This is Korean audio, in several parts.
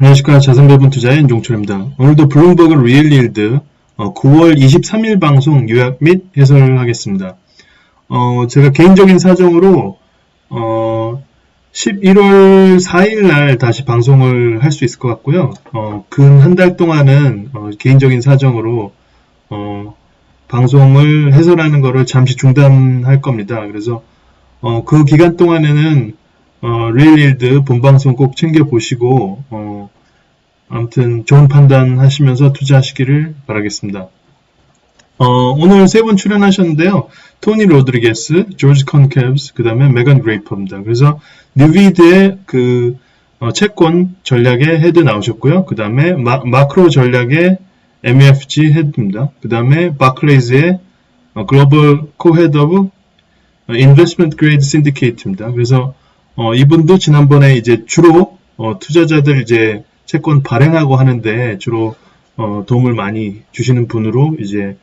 안녕하십니까. 자산배분 투자의 윤종철입니다. 오늘도 블룸버그 리얼일드 9월 23일 방송 요약 및 해설을 하겠습니다. 제가 개인적인 사정으로 11월 4일 날 다시 방송을 할 수 있을 것 같고요. 근 한 달 동안은 개인적인 사정으로 방송을 해설하는 것을 잠시 중단할 겁니다. 그래서 그 기간 동안에는 리얼일드 본방송 꼭 챙겨보시고 아무튼 좋은 판단 하시면서 투자하시기를 바라겠습니다. 오늘 세 분 출연하셨는데요. 토니 로드리게스, 조지 컨캡스, 그 다음에 메건 그레이퍼입니다. 그래서 뉴비드의 그 채권 전략의 헤드 나오셨고요. 그 다음에 마크로 전략의 MUFG 헤드입니다. 그 다음에 바클레이즈의 글로벌 코헤드 오브 인베스트먼트 그레이드 신디케이트입니다. 그래서 이분도 지난번에 이제 주로 투자자들 이제 채권 발행하고 하는데 주로 도움을 많이 주시는 분으로 이제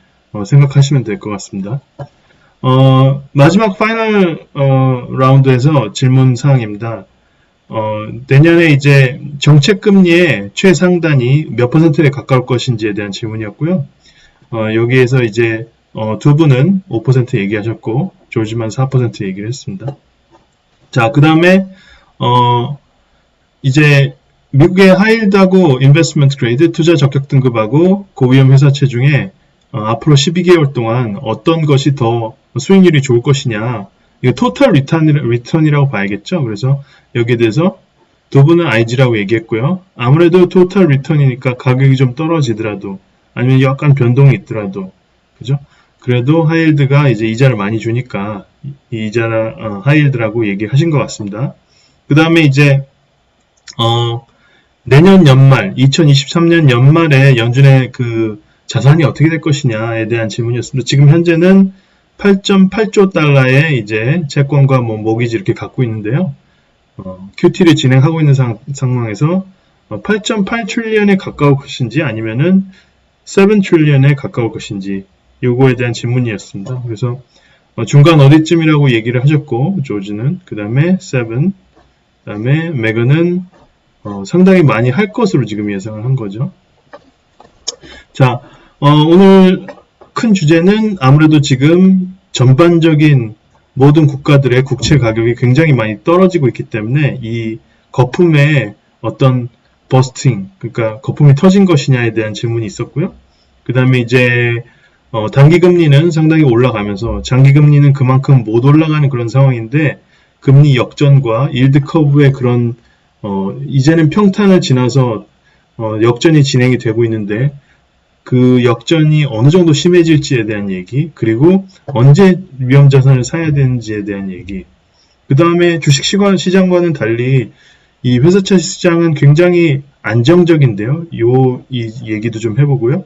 생각하시면 될 것 같습니다. 마지막 파이널 라운드에서 질문 사항입니다. 내년에 이제 정책금리의 최상단이 몇 퍼센트에 가까울 것인지에 대한 질문이었고요. 여기에서 이제 두 분은 5% 얘기하셨고 조지만 4% 얘기를 했습니다. 자, 그 다음에 이제 미국의 하이힐드하고 인베스트먼트 그레이드 투자 적격 등급하고 고위험 회사채 중에 앞으로 12개월 동안 어떤 것이 더 수익률이 좋을 것이냐, 이거 토탈 리턴이라고 봐야겠죠. 그래서 여기에 대해서 두 분은 IG라고 얘기했고요. 아무래도 토탈 리턴이니까 가격이 좀 떨어지더라도 아니면 약간 변동이 있더라도 그죠? 그래도 하이힐드가 이제 이자를 많이 주니까 이자나 하이힐드라고 얘기하신 것 같습니다. 그 다음에 이제 내년 연말 2023년 연말에 연준의 그 자산이 어떻게 될 것이냐에 대한 질문이었습니다. 지금 현재는 8.8조 달러의 이제 채권과 모기지 이렇게 갖고 있는데요. QT를 진행하고 있는 상황에서 8.8 트릴리언에 가까울 것인지 아니면은 7 트릴리언에 가까울 것인지 요거에 대한 질문이었습니다. 그래서 중간 어디쯤이라고 얘기를 하셨고 조지는 그 다음에 7, 그 다음에 메건은 상당히 많이 할 것으로 지금 예상을 한 거죠. 자, 오늘 큰 주제는 아무래도 지금 전반적인 모든 국가들의 국채 가격이 굉장히 많이 떨어지고 있기 때문에 이 거품의 어떤 버스팅, 그러니까 거품이 터진 것이냐에 대한 질문이 있었고요. 그 다음에 이제 단기금리는 상당히 올라가면서 장기금리는 그만큼 못 올라가는 그런 상황인데 금리 역전과 일드 커브의 그런 이제는 평탄을 지나서 역전이 진행이 되고 있는데 그 역전이 어느 정도 심해질지에 대한 얘기, 그리고 언제 위험자산을 사야 되는지에 대한 얘기, 그 다음에 주식시장과는 달리 이 회사채 시장은 굉장히 안정적인데요. 이 얘기도 좀 해보고요.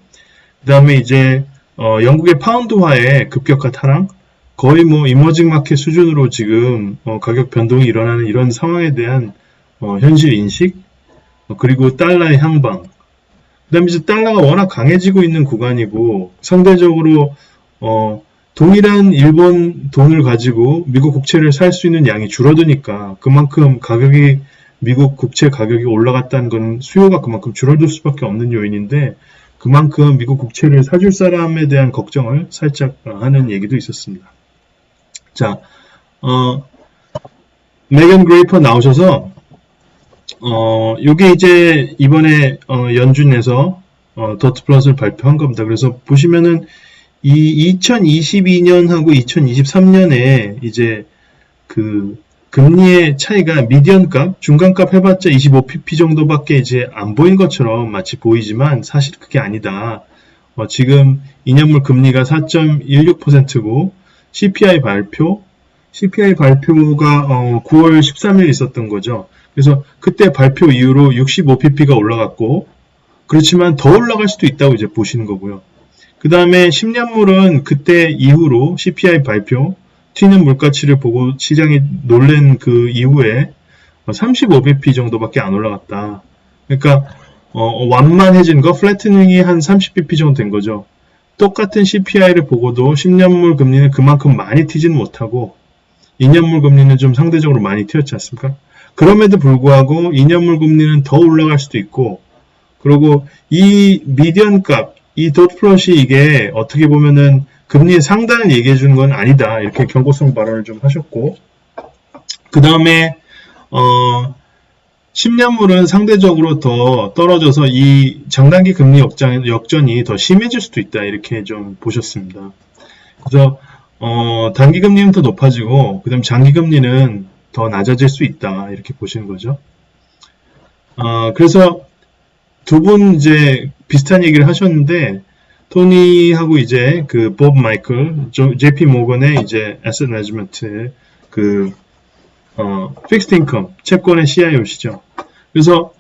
그 다음에 이제 영국의 파운드화의 급격한 하락, 거의 이머징 마켓 수준으로 지금 가격 변동이 일어나는 이런 상황에 대한 현실 인식, 그리고 달러의 향방, 그 다음에 이제 달러가 워낙 강해지고 있는 구간이고 상대적으로 동일한 일본 돈을 가지고 미국 국채를 살 수 있는 양이 줄어드니까 그만큼 미국 국채 가격이 올라갔다는 건 수요가 그만큼 줄어들 수밖에 없는 요인인데 그만큼 미국 국채를 사줄 사람에 대한 걱정을 살짝 하는 얘기도 있었습니다. 자, 메건 그레이퍼 나오셔서 요게 이제 이번에 연준에서 더트 플러스를 발표한 겁니다. 그래서 보시면은 이 2022년하고 2023년에 이제 그 금리의 차이가 미디언값, 중간값 해봤자 25pp 정도밖에 이제 안 보인 것처럼 마치 보이지만 사실 그게 아니다. 지금 2년물 금리가 4.16%고 CPI 발표가 9월 13일 있었던 거죠. 그래서 그때 발표 이후로 65pp가 올라갔고 그렇지만 더 올라갈 수도 있다고 이제 보시는 거고요. 그 다음에 10년물은 그때 이후로 CPI 발표 튀는 물가치를 보고 시장이 놀란 그 이후에 35bp 정도밖에 안 올라갔다. 그러니까 완만해진 거, 플래트닝이 한 30bp 정도 된 거죠. 똑같은 CPI를 보고도 10년물 금리는 그만큼 많이 튀지는 못하고 2년물 금리는 좀 상대적으로 많이 튀었지 않습니까? 그럼에도 불구하고 2년물 금리는 더 올라갈 수도 있고, 그리고 이 미디언 값, 이 덧플롯이 이게 어떻게 보면은 금리의 상단을 얘기해 주는 건 아니다. 이렇게 경고성 발언을 좀 하셨고, 그 다음에 10년물은 상대적으로 더 떨어져서 이 장단기 금리 역전이 더 심해질 수도 있다. 이렇게 좀 보셨습니다. 그래서 단기 금리는 더 높아지고, 그다음 장기 금리는 더 낮아질 수 있다. 이렇게 보시는 거죠. 그래서 두 분 이제 비슷한 얘기를 하셨는데, 토니하고 이제 그 법 마이클, JP 모건의 이제 에셋 매니지먼트 픽스드 인컴 채권의 CIO시죠. 그래서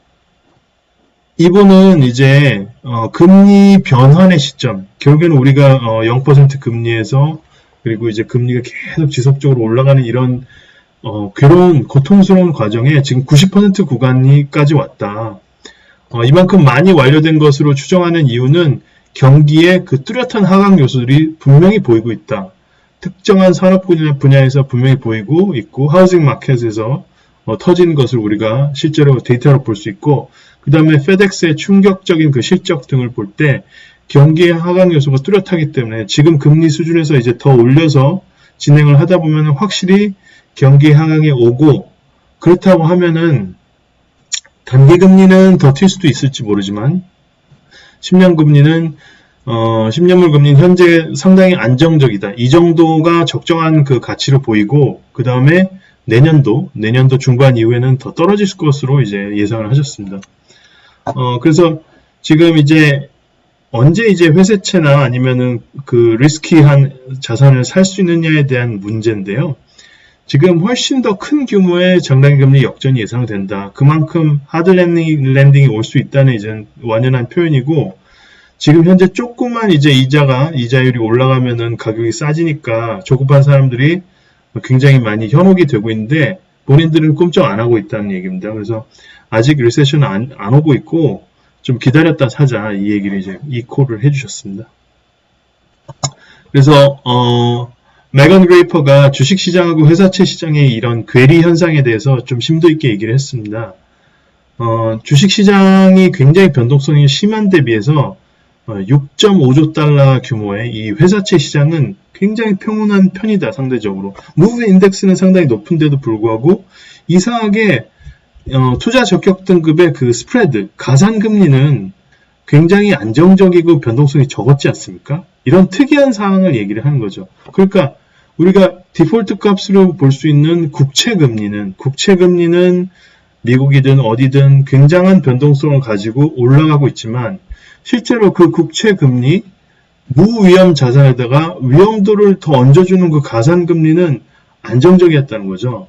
이분은 이제 금리 변환의 시점, 결국에는 우리가 0% 금리에서 그리고 이제 금리가 계속 지속적으로 올라가는 이런 괴로운 고통스러운 과정에 지금 90% 구간까지 왔다. 이만큼 많이 완료된 것으로 추정하는 이유는 경기의 그 뚜렷한 하강 요소들이 분명히 보이고 있다. 특정한 산업 분야에서 분명히 보이고 있고, 하우징 마켓에서 터진 것을 우리가 실제로 데이터로 볼 수 있고, 그 다음에 페덱스의 충격적인 그 실적 등을 볼 때 경기의 하강 요소가 뚜렷하기 때문에 지금 금리 수준에서 이제 더 올려서 진행을 하다 보면 확실히 경기 하강에 오고, 그렇다고 하면은 단기 금리는 더 튈 수도 있을지 모르지만 10년 금리는 10년물 금리는 현재 상당히 안정적이다. 이 정도가 적정한 그 가치로 보이고, 그 다음에 내년도 중반 이후에는 더 떨어질 것으로 이제 예상을 하셨습니다. 그래서 지금 이제 언제 이제 회사채나 아니면은 그 리스키한 자산을 살 수 있느냐에 대한 문제인데요. 지금 훨씬 더 큰 규모의 장단기 금리 역전이 예상된다. 그만큼 하드 랜딩이 올 수 있다는 이제 완연한 표현이고, 지금 현재 조그만 이제 이자율이 올라가면은 가격이 싸지니까 조급한 사람들이 굉장히 많이 현혹이 되고 있는데, 본인들은 꼼짝 안 하고 있다는 얘기입니다. 그래서 아직 리세션은 안 오고 있고, 좀 기다렸다 사자, 이 얘기를 이제 이 콜을 해주셨습니다. 그래서 메건 그레이퍼가 주식시장하고 회사채 시장의 이런 괴리 현상에 대해서 좀 심도 있게 얘기를 했습니다. 주식시장이 굉장히 변동성이 심한 데 비해서 6.5조 달러 규모의 이 회사채 시장은 굉장히 평온한 편이다, 상대적으로. 무브 인덱스는 상당히 높은데도 불구하고 이상하게 투자 적격 등급의 그 스프레드, 가산금리는 굉장히 안정적이고 변동성이 적었지 않습니까? 이런 특이한 상황을 얘기를 하는 거죠. 그러니까 우리가 디폴트 값으로 볼 수 있는 국채금리는 미국이든 어디든 굉장한 변동성을 가지고 올라가고 있지만, 실제로 그 국채금리, 무위험 자산에다가 위험도를 더 얹어주는 그 가산금리는 안정적이었다는 거죠.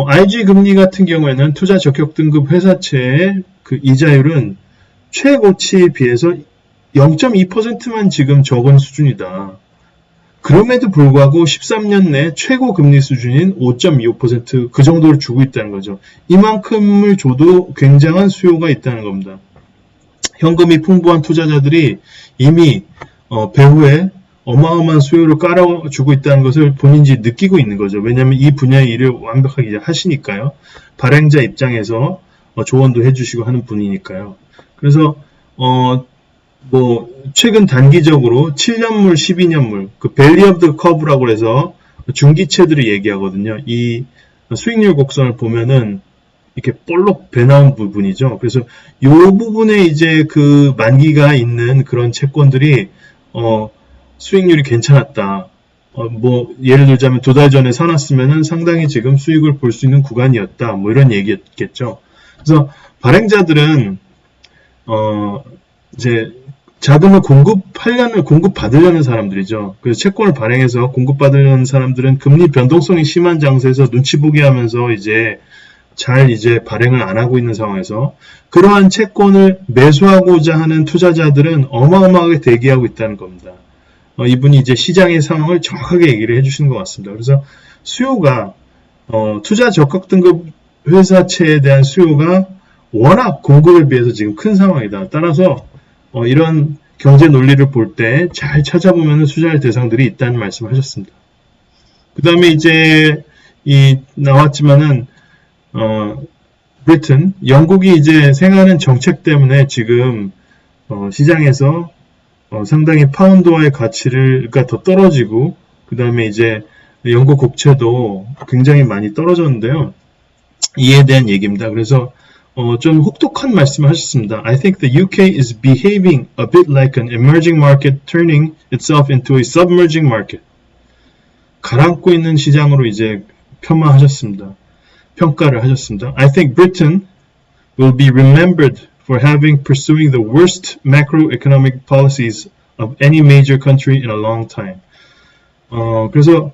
IG 금리 같은 경우에는 투자 적격 등급 회사채의 그 이자율은 최고치에 비해서 0.2%만 지금 적은 수준이다. 그럼에도 불구하고 13년 내 최고 금리 수준인 5.25% 그 정도를 주고 있다는 거죠. 이만큼을 줘도 굉장한 수요가 있다는 겁니다. 현금이 풍부한 투자자들이 이미 배후에 어마어마한 수요를 깔아주고 있다는 것을 본인이 느끼고 있는 거죠. 왜냐하면 이 분야의 일을 완벽하게 하시니까요. 발행자 입장에서 조언도 해주시고 하는 분이니까요. 그래서 최근 단기적으로 7년물, 12년물, 그 밸리 오브 더 커브라고 해서 중기채들을 얘기하거든요. 이 수익률 곡선을 보면은 이렇게 볼록 배 나온 부분이죠. 그래서 이 부분에 이제 그 만기가 있는 그런 채권들이 수익률이 괜찮았다. 예를 들자면 2달 전에 사놨으면은 상당히 지금 수익을 볼 수 있는 구간이었다. 이런 얘기였겠죠. 그래서 발행자들은 이제 자금을 공급받으려는 사람들이죠. 그래서 채권을 발행해서 공급받으려는 사람들은 금리 변동성이 심한 장세에서 눈치 보게 하면서 이제 발행을 안 하고 있는 상황에서 그러한 채권을 매수하고자 하는 투자자들은 어마어마하게 대기하고 있다는 겁니다. 이분이 이제 시장의 상황을 정확하게 얘기를 해주시는 것 같습니다. 그래서 수요가 투자 적격 등급 회사채에 대한 수요가 워낙 공급에 비해서 지금 큰 상황이다. 따라서 이런 경제 논리를 볼 때 잘 찾아보면 투자할 대상들이 있다는 말씀을 하셨습니다. 그 다음에 이제 나왔지만은 브리튼, 영국이 이제 생각하는 정책 때문에 지금 시장에서 상당히 파운드화의 가치가 더 떨어지고, 그 다음에 이제 영국 국채도 굉장히 많이 떨어졌는데요. 이에 대한 얘기입니다. 그래서 좀 혹독한 말씀을 하셨습니다. I think the UK is behaving a bit like an emerging market turning itself into a submerging market. 가라앉고 있는 시장으로 이제 평가를 하셨습니다. I think Britain will be remembered for having pursuing the worst macroeconomic policies of any major country in a long time. 그래서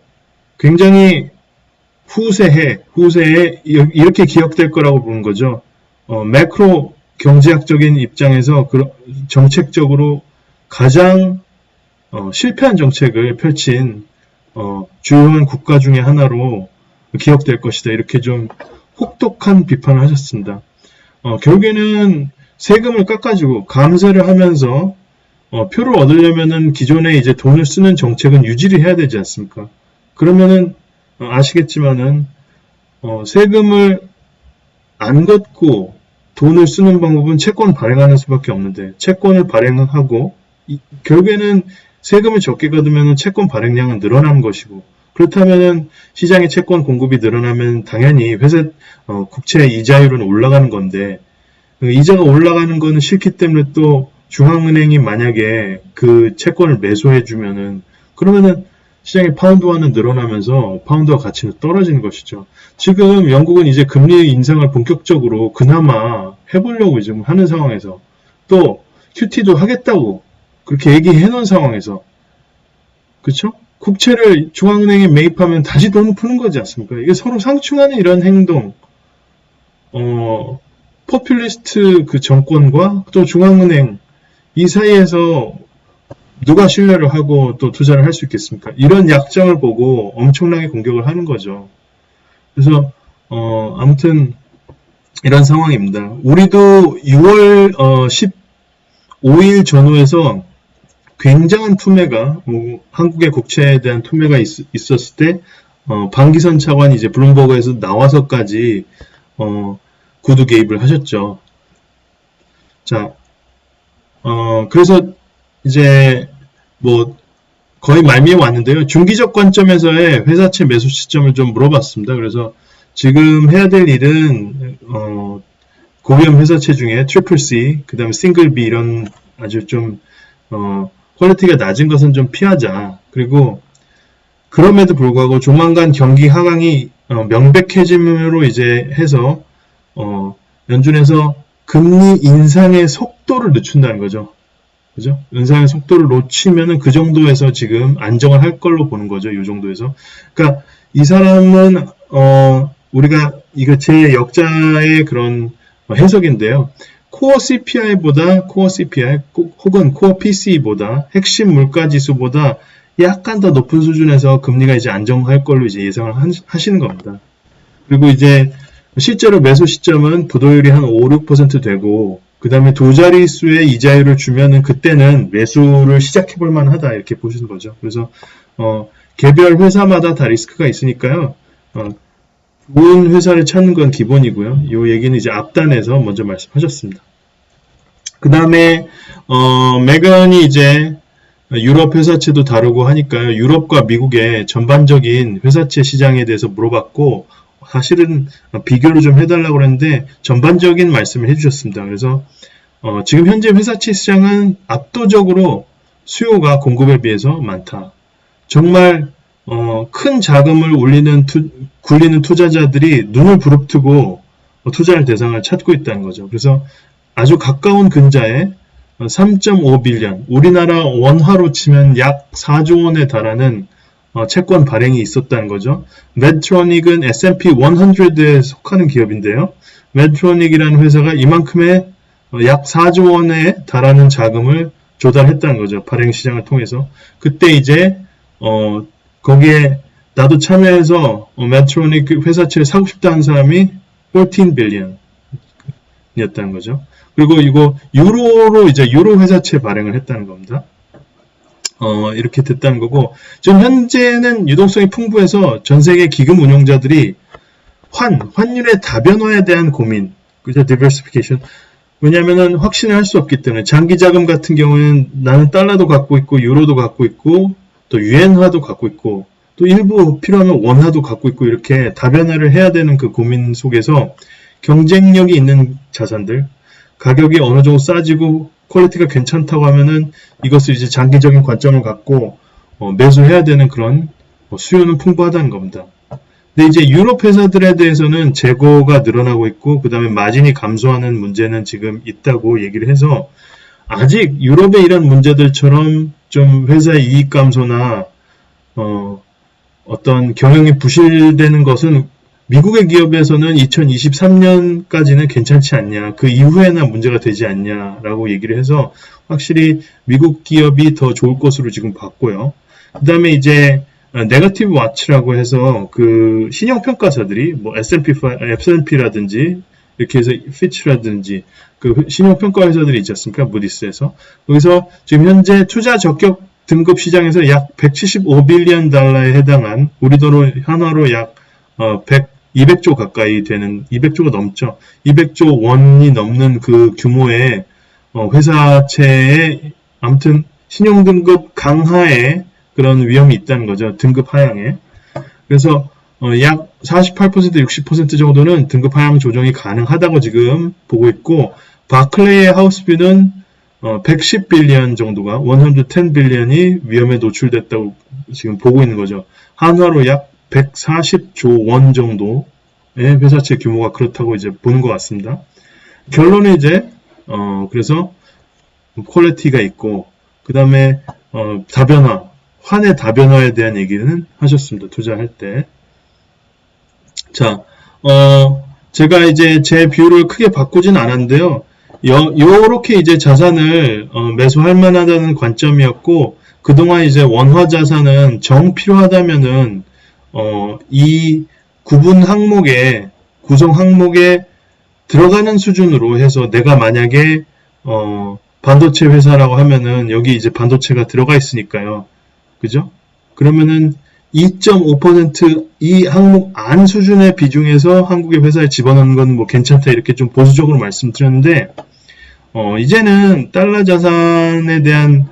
굉장히 후세에 이렇게 기억될 거라고 보는 거죠. 매크로 경제학적인 입장에서 정책적으로 가장 실패한 정책을 펼친 주요한 국가 중에 하나로 기억될 것이다. 이렇게 좀 혹독한 비판을 하셨습니다. 결국에는 세금을 깎아주고 감세를 하면서 표를 얻으려면은 기존에 이제 돈을 쓰는 정책은 유지를 해야 되지 않습니까? 그러면은 아시겠지만은 세금을 안 걷고 돈을 쓰는 방법은 채권 발행하는 수밖에 없는데 채권을 발행하고 결국에는 세금을 적게 걷으면 채권 발행량은 늘어나는 것이고 그렇다면은 시장의 채권 공급이 늘어나면 당연히 국채 이자율은 올라가는 건데 이자가 올라가는 거는 싫기 때문에 또 중앙은행이 만약에 그 채권을 매수해 주면은 그러면은 시장의 파운드화는 늘어나면서 파운드화 가치는 떨어지는 것이죠. 지금 영국은 이제 금리 인상을 본격적으로 그나마 해보려고 지금 하는 상황에서 또 QT도 하겠다고 그렇게 얘기해 놓은 상황에서 그렇죠? 국채를 중앙은행에 매입하면 다시 돈을 푸는 거지 않습니까? 이게 서로 상충하는 이런 행동, 포퓰리스트 그 정권과 또 중앙은행 이 사이에서 누가 신뢰를 하고 또 투자를 할 수 있겠습니까? 이런 약점을 보고 엄청나게 공격을 하는 거죠. 그래서 아무튼 이런 상황입니다. 우리도 6월 15일 전후에서 굉장한 투매가 한국의 국채에 대한 투매가 있었을 때 방기선 차관이 이제 블룸버그에서 나와서까지 구두 개입을 하셨죠. 자, 그래서 이제 거의 말미에 왔는데요. 중기적 관점에서의 회사채 매수 시점을 좀 물어봤습니다. 그래서 지금 해야 될 일은 고위험 회사채 중에 트리플 C, 그 다음에 싱글 B 이런 아주 좀 퀄리티가 낮은 것은 좀 피하자. 그리고 그럼에도 불구하고 조만간 경기 하강이 명백해짐으로 이제 해서 연준에서 금리 인상의 속도를 늦춘다는 거죠. 그죠? 인상의 속도를 놓치면은 그 정도에서 지금 안정을 할 걸로 보는 거죠. 이 정도에서. 그러니까 이 사람은 우리가 이거 제 역자의 그런 해석인데요. 코어 CPI 혹은 코어 PCE보다 핵심 물가지수보다 약간 더 높은 수준에서 금리가 이제 안정할 걸로 이제 예상을 하시는 겁니다. 그리고 이제 실제로 매수 시점은 부도율이 한 5, 6% 되고 그 다음에 두 자릿수의 이자율을 주면은 그때는 매수를 시작해 볼 만하다 이렇게 보시는 거죠. 그래서 개별 회사마다 다 리스크가 있으니까요. 좋은 회사를 찾는 건 기본이고요. 이 얘기는 이제 앞단에서 먼저 말씀하셨습니다. 그 다음에 메간이 이제 유럽 회사채도 다루고 하니까요. 유럽과 미국의 전반적인 회사채 시장에 대해서 물어봤고 사실은 비교를 좀 해달라고 그랬는데 전반적인 말씀을 해주셨습니다. 그래서 지금 현재 회사채 시장은 압도적으로 수요가 공급에 비해서 많다. 정말 큰 자금을 굴리는 투자자들이 눈을 부릅뜨고 투자할 대상을 찾고 있다는 거죠. 그래서 아주 가까운 근자에 3.5빌리언, 우리나라 원화로 치면 약 4조 원에 달하는 채권 발행이 있었다는 거죠. 메드트로닉은 S&P 100에 속하는 기업인데요. 메드트로닉이라는 회사가 이만큼의 약 4조 원에 달하는 자금을 조달했다는 거죠. 발행 시장을 통해서. 그때 이제 거기에 나도 참여해서 메드트로닉 회사채를 사고 싶다 한 사람이 14빌리언 이었다는 거죠. 그리고 이거 유로로 이제 유로 회사채 발행을 했다는 겁니다. 이렇게 됐다는 거고 지금 현재는 유동성이 풍부해서 전 세계 기금 운용자들이 환율의 다변화에 대한 고민, 그죠? diversification. 왜냐면은 확신을 할 수 없기 때문에 장기 자금 같은 경우는 나는 달러도 갖고 있고 유로도 갖고 있고 또 유엔화도 갖고 있고 또 일부 필요하면 원화도 갖고 있고 이렇게 다변화를 해야 되는 그 고민 속에서 경쟁력이 있는 자산들, 가격이 어느 정도 싸지고 퀄리티가 괜찮다고 하면은 이것을 이제 장기적인 관점을 갖고 매수해야 되는 그런 수요는 풍부하다는 겁니다. 근데 이제 유럽 회사들에 대해서는 재고가 늘어나고 있고 그 다음에 마진이 감소하는 문제는 지금 있다고 얘기를 해서 아직 유럽의 이런 문제들처럼 좀 회사의 이익 감소나 어떤 경영이 부실되는 것은 미국의 기업에서는 2023년까지는 괜찮지 않냐, 그 이후에나 문제가 되지 않냐라고 얘기를 해서 확실히 미국 기업이 더 좋을 것으로 지금 봤고요. 그 다음에 이제 네거티브 와치라고 해서 그 신용평가사들이 뭐 S&P라든지 이렇게 해서 피치라든지 그 신용평가 회사들이 있지 않습니까? 무디스에서. 거기서 지금 현재 투자 적격 등급 시장에서 약 175빌리언 달러에 해당한 우리 돈으로 한화로 약 200조 가까이 되는 200조가 넘죠. 200조 원이 넘는 그 규모의 회사채에 아무튼 신용등급 강하에 그런 위험이 있다는 거죠. 등급 하향에. 그래서 약 48%, 60% 정도는 등급 하향 조정이 가능하다고 지금 보고 있고 바클레이의 하우스뷰는 110빌리언 정도가 110빌리언이 위험에 노출됐다고 지금 보고 있는 거죠. 한화로 약 140조 원 정도의 회사채 규모가 그렇다고 이제 보는 것 같습니다. 결론은 이제 그래서 퀄리티가 있고 그 다음에 다변화, 환의 다변화에 대한 얘기는 하셨습니다. 투자할 때. 자, 제가 이제 제 비율을 크게 바꾸진 않았는데요. 요렇게 이제 자산을 매수할 만하다는 관점이었고 그동안 이제 원화 자산은 정 필요하다면은 이 구분 항목에 구성 항목에 들어가는 수준으로 해서 내가 만약에 반도체 회사라고 하면은 여기 이제 반도체가 들어가 있으니까요. 그죠? 그러면은 2.5% 이 항목 안 수준의 비중에서 한국의 회사에 집어넣는 건 뭐 괜찮다 이렇게 좀 보수적으로 말씀드렸는데 이제는 달러 자산에 대한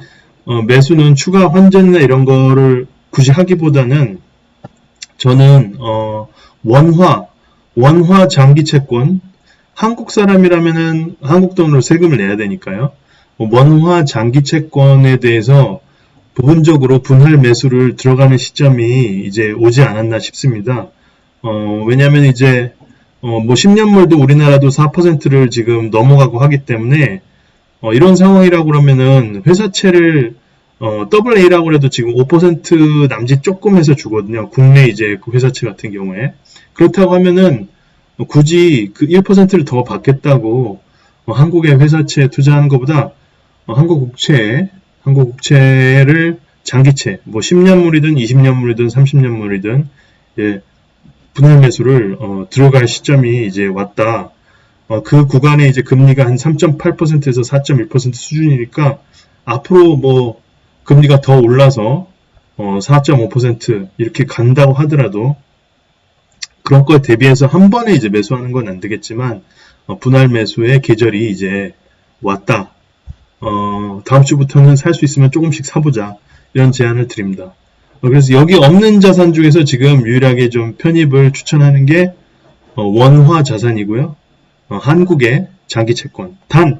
매수는 추가 환전이나 이런 거를 굳이 하기보다는 저는 원화 장기 채권 한국 사람이라면은 한국 돈으로 세금을 내야 되니까요. 원화 장기 채권에 대해서 부분적으로 분할 매수를 들어가는 시점이 이제 오지 않았나 싶습니다. 왜냐하면 이제 뭐 10년물도 우리나라도 4%를 지금 넘어가고 하기 때문에 이런 상황이라고 그러면은 회사채를 AA라고 해도 지금 5% 남짓 조금 해서 주거든요. 국내 이제 그 회사채 같은 경우에. 그렇다고 하면은 굳이 그 1%를 더 받겠다고 한국의 회사채에 투자하는 것보다 한국 국채를 장기채, 뭐 10년물이든 20년물이든 30년물이든 예, 분할 매수를 들어갈 시점이 이제 왔다. 그 구간에 이제 금리가 한 3.8%에서 4.1% 수준이니까 앞으로 뭐 금리가 더 올라서 4.5% 이렇게 간다고 하더라도 그런 거에 대비해서 한 번에 이제 매수하는 건 안 되겠지만 분할 매수의 계절이 이제 왔다. 다음 주부터는 살 수 있으면 조금씩 사보자. 이런 제안을 드립니다. 그래서 여기 없는 자산 중에서 지금 유일하게 좀 편입을 추천하는 게 원화 자산이고요. 한국의 장기 채권. 단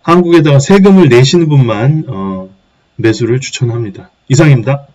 한국에다가 세금을 내시는 분만 매수를 추천합니다. 이상입니다.